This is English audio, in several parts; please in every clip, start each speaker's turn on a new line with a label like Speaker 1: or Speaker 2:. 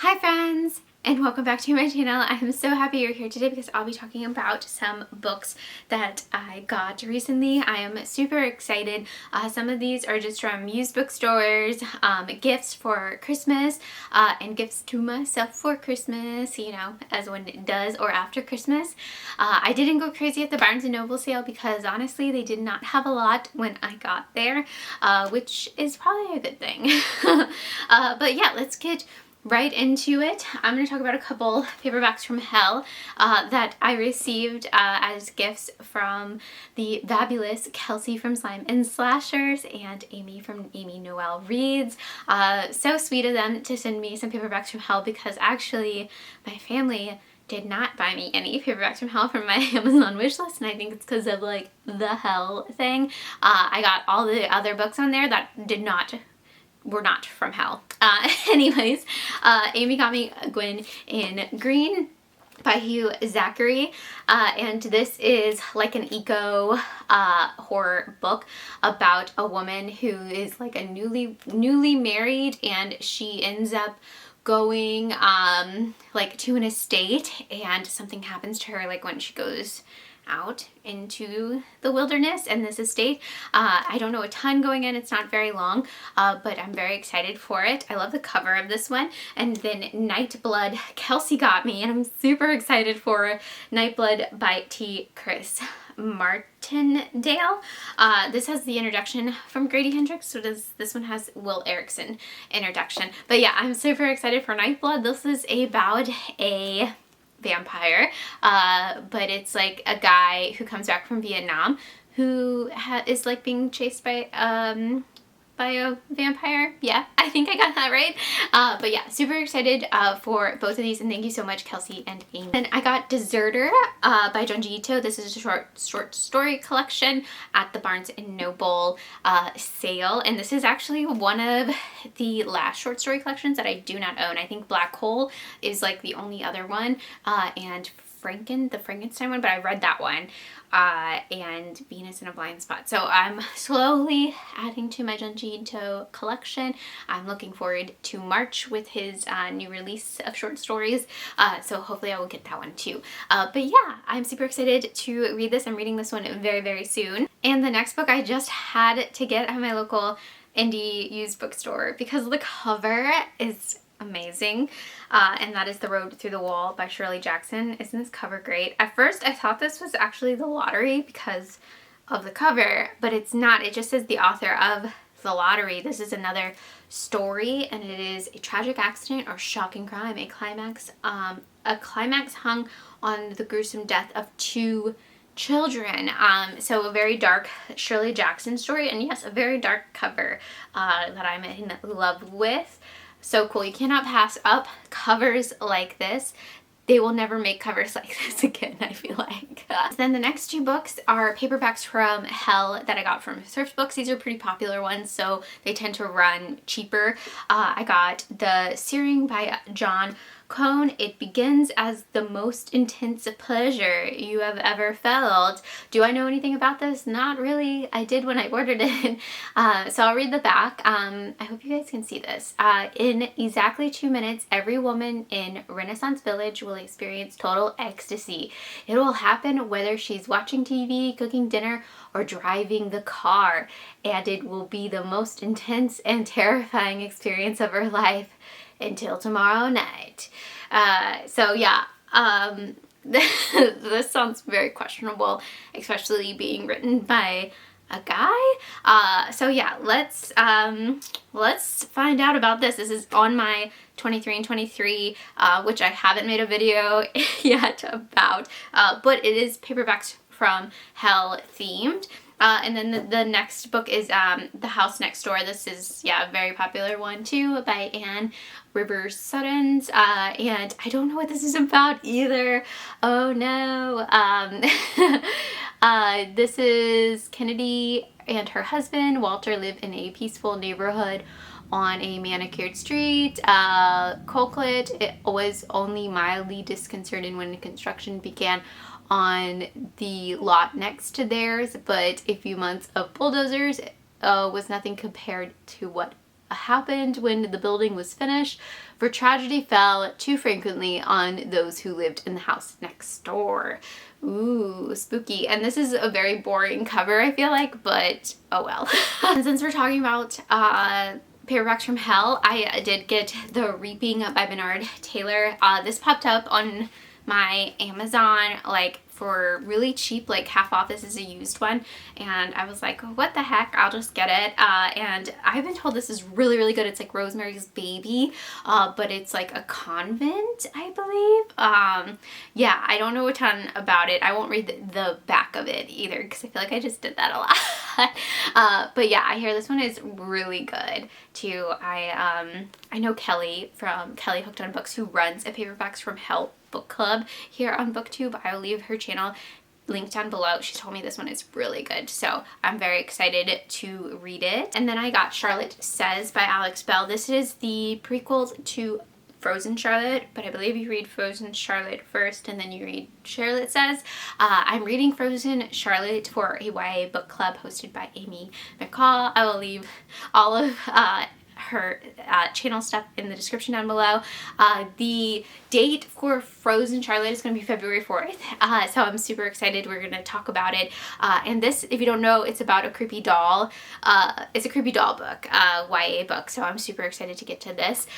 Speaker 1: Hi friends, and welcome back to my channel. I am so happy you're here today because I'll be talking about some books that I got recently. I am super excited. Some of these are just from used bookstores, gifts for Christmas, and gifts to myself for Christmas, you know, as when it does or after Christmas. I didn't go crazy at the Barnes & Noble sale because honestly they did not have a lot when I got there, which is probably a good thing. But yeah, let's get right into it. I'm going to talk about a couple paperbacks from hell that I received as gifts from the fabulous Kelsey from Slime and Slashers and Amy from Amy Noel Reads. So sweet of them to send me some paperbacks from hell because actually my family did not buy me any paperbacks from hell from my Amazon wishlist, and I think it's because of like the hell thing. I got all the other books on there that were not from hell. Anyways, Amy got me Gwen in Green by Hugh Zachary, and this is like an eco horror book about a woman who is like a newly married, and she ends up going like to an estate, and something happens to her like when she goes out into the wilderness and this estate. I don't know a ton going in, it's not very long, but I'm very excited for it. I love the cover of this one. And then Nightblood, Kelsey got me, and I'm super excited for Nightblood by T. Chris Martindale. This has the introduction from Grady Hendrix, so this one has Will Erickson introduction. But yeah, I'm super excited for Nightblood. This is about a vampire, but it's like a guy who comes back from Vietnam who is like being chased by a vampire. Yeah, I think I got that right. But yeah, super excited for both of these, and thank you so much, Kelsey and Amy. Then I got Deserter by Junji Ito. This is a short story collection at the Barnes & Noble sale, and this is actually one of the last short story collections that I do not own. I think Black Hole is like the only other one, and the Frankenstein one, but I read that one, and Venus in a Blind Spot. So I'm slowly adding to my Junji Ito collection. I'm looking forward to March with his new release of short stories, so hopefully I will get that one too. But yeah, I'm super excited to read this. I'm reading this one very, very soon. And the next book I just had to get at my local indie used bookstore because the cover is amazing, and that is The Road Through the Wall by Shirley Jackson. Isn't this cover great? At first I thought this was actually The Lottery because of the cover, but it's not. It just says the author of The Lottery. This is another story, and it is a tragic accident or shocking crime, a climax hung on the gruesome death of two children. So a very dark Shirley Jackson story, and yes, a very dark cover that I'm in love with. So cool. You cannot pass up covers like this. They will never make covers like this again, I feel like. Then the next two books are paperbacks from hell that I got from Thrift Books. These are pretty popular ones, so they tend to run cheaper. I got The Searing by John Cone. It begins as the most intense pleasure you have ever felt. Do I know anything about this? Not really. I did when I ordered it. So I'll read the back. I hope you guys can see this. In exactly 2 minutes, every woman in Renaissance Village will experience total ecstasy. It will happen whether she's watching TV, cooking dinner, or driving the car. And it will be the most intense and terrifying experience of her life until tomorrow night. So yeah, this sounds very questionable, especially being written by a guy. So yeah, let's find out about this. This is on my 23 and 23, which I haven't made a video yet about, but it is paperbacks from hell themed. And then the next book is The House Next Door. This is, yeah, a very popular one too by Anne Rivers Suttons, and I don't know what this is about either. Oh no. This is Kennedy and her husband Walter live in a peaceful neighborhood on a manicured street. Colquitt was only mildly disconcerted when construction began on the lot next to theirs, but a few months of bulldozers was nothing compared to what happened when the building was finished, for tragedy fell too frequently on those who lived in the house next door. Ooh, spooky. And this is a very boring cover, I feel like, but oh well. And since we're talking about Paperbacks from Hell, I did get The Reaping by Bernard Taylor. This popped up on my Amazon like for really cheap, like half off. This is a used one, and I was like, what the heck, I'll just get it. And I've been told this is really, really good. It's like Rosemary's Baby, but it's like a convent, I believe. Yeah, I don't know a ton about it. I won't read the back of it either because I feel like I just did that a lot. But yeah, I hear this one is really good too. I know Kelly from Kelly Hooked on Books, who runs a Paperbacks from Hell book club here on booktube. I will leave her channel linked down below. She told me this one is really good, so I'm very excited to read it. And then I got Charlotte Says by Alex Bell. This is the prequel to Frozen Charlotte, but I believe you read Frozen Charlotte first and then you read Charlotte Says. I'm reading Frozen Charlotte for a YA book club hosted by Amy McCall. I will leave all of her channel stuff in the description down below. The date for Frozen Charlotte is going to be February 4th, so I'm super excited. We're going to talk about it. And this, if you don't know, it's about a creepy doll. It's a creepy doll book, YA book, so I'm super excited to get to this.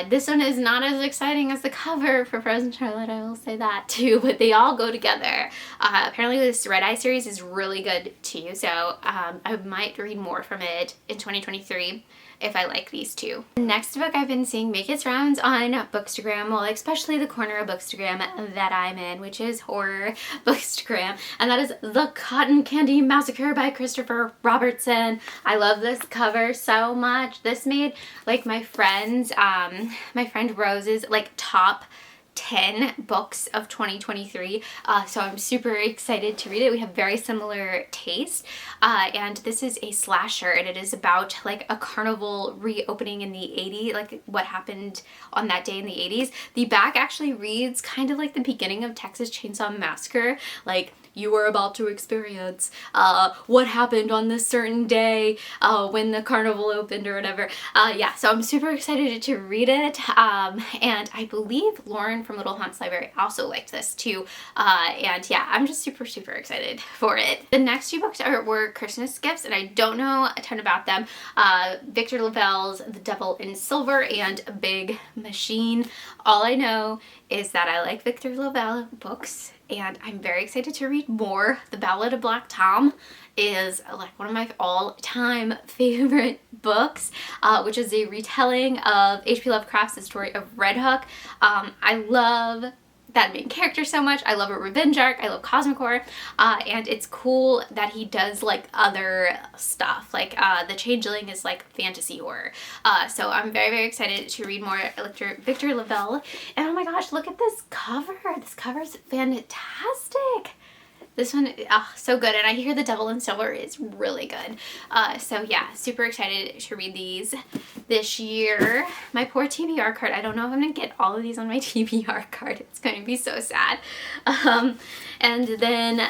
Speaker 1: This one is not as exciting as the cover for Frozen Charlotte, I will say that too, but they all go together. Apparently this Red Eye series is really good too, so I might read more from it in 2023. If I like these two. The next book I've been seeing make its rounds on Bookstagram, well, especially the corner of Bookstagram that I'm in, which is horror Bookstagram, and that is The Cotton Candy Massacre by Christopher Robertson. I love this cover so much. This made like my friend Rose's like top 10 books of 2023, so I'm super excited to read it. We have very similar taste, and this is a slasher, and it is about like a carnival reopening in the 80s, like what happened on that day in the 80s. The back actually reads kind of like the beginning of Texas Chainsaw Massacre, like you were about to experience what happened on this certain day when the carnival opened or whatever. Yeah, so I'm super excited to read it, and I believe Lauren from Little Haunts Library also liked this too, and yeah, I'm just super, super excited for it. The next two books were Christmas gifts, and I don't know a ton about them. Victor LaValle's The Devil in Silver and Big Machine. All I know is that I like Victor LaValle books, and I'm very excited to read more. The Ballad of Black Tom is like one of my all-time favorite books, which is a retelling of H.P. Lovecraft's The Story of Red Hook. I love that main character so much. I love a revenge arc. I love cosmic horror, and it's cool that he does like other stuff. Like The Changeling is like fantasy horror. So I'm very, very excited to read more Victor LaValle. And oh my gosh, look at this cover. This cover is fantastic. This one, so good, and I hear The Devil in Silver is really good. So yeah, super excited to read these this year. My poor TBR card. I don't know if I'm gonna get all of these on my TBR card. It's going to be so sad. And then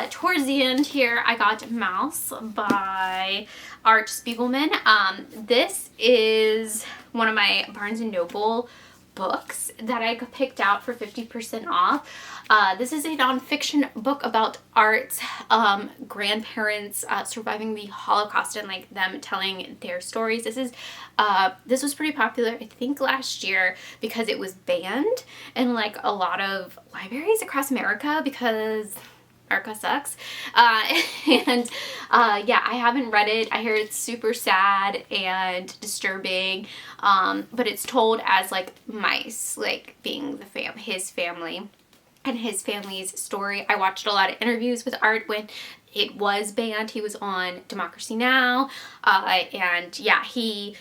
Speaker 1: towards the end here, I got Mouse by Art Spiegelman. This is one of my Barnes & Noble books that I picked out for 50% off. This is a nonfiction book about Art's grandparents surviving the Holocaust and like them telling their stories. This was pretty popular, I think, last year because it was banned in like a lot of libraries across America because America sucks. And yeah, I haven't read it. I hear it's super sad and disturbing, but it's told as like mice, like being his family and his family's story. I watched a lot of interviews with Art when it was banned. He was on Democracy Now! And yeah, he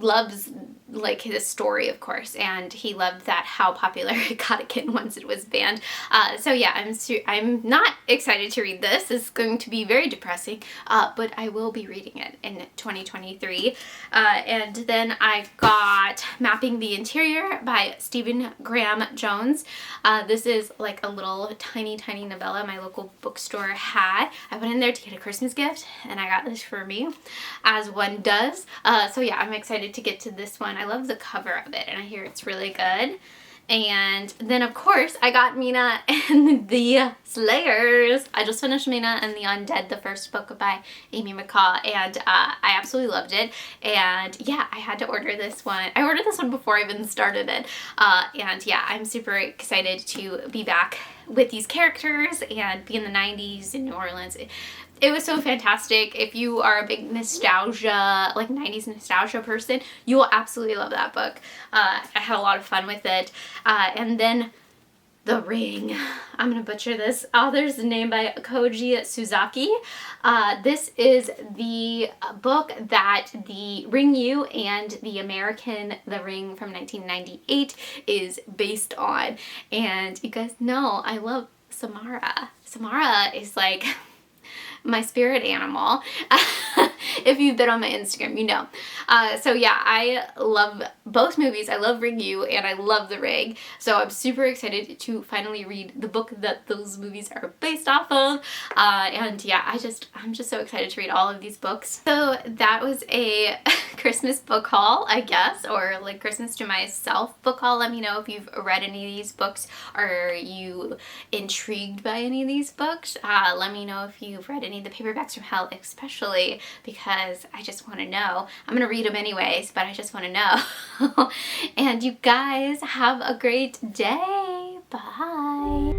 Speaker 1: loves like his story, of course, and he loved that how popular it got again once it was banned. So yeah, I'm not excited to read this. It's going to be very depressing, but I will be reading it in 2023. And then I got Mapping the Interior by Stephen Graham Jones. This is like a little tiny novella. My local book bookstore had. I went in there to get a Christmas gift and I got this for me, as one does. So yeah, I'm excited to get to this one. I love the cover of it and I hear it's really good. And then of course I got Mina and The Slayers. I just finished Mina and the Undead, the first book by Amy McCaw, and I absolutely loved it. And yeah, I had to order this one. I ordered this one before I even started it. And yeah, I'm super excited to be back with these characters and be in the 90s in New Orleans. It was so fantastic. If you are a big nostalgia, like 90s nostalgia person, you will absolutely love that book. I had a lot of fun with it. And then The Ring. I'm gonna butcher this author's name by Koji Suzaki. This is the book that the Ring U and the American The Ring from 1998 is based on. And you guys know I love Samara. Samara is like my spirit animal. If you've been on my Instagram, you know. So yeah, I love both movies. I love Ring U and I love The Ring. So I'm super excited to finally read the book that those movies are based off of. And yeah, I'm just so excited to read all of these books. So that was a Christmas book haul, I guess, or like Christmas to myself book haul. Let me know if you've read any of these books. Or are you intrigued by any of these books? Let me know if you've read any of the Paperbacks from Hell, especially because I just want to know. I'm gonna read them anyways, but I just want to know. And you guys have a great day. Bye.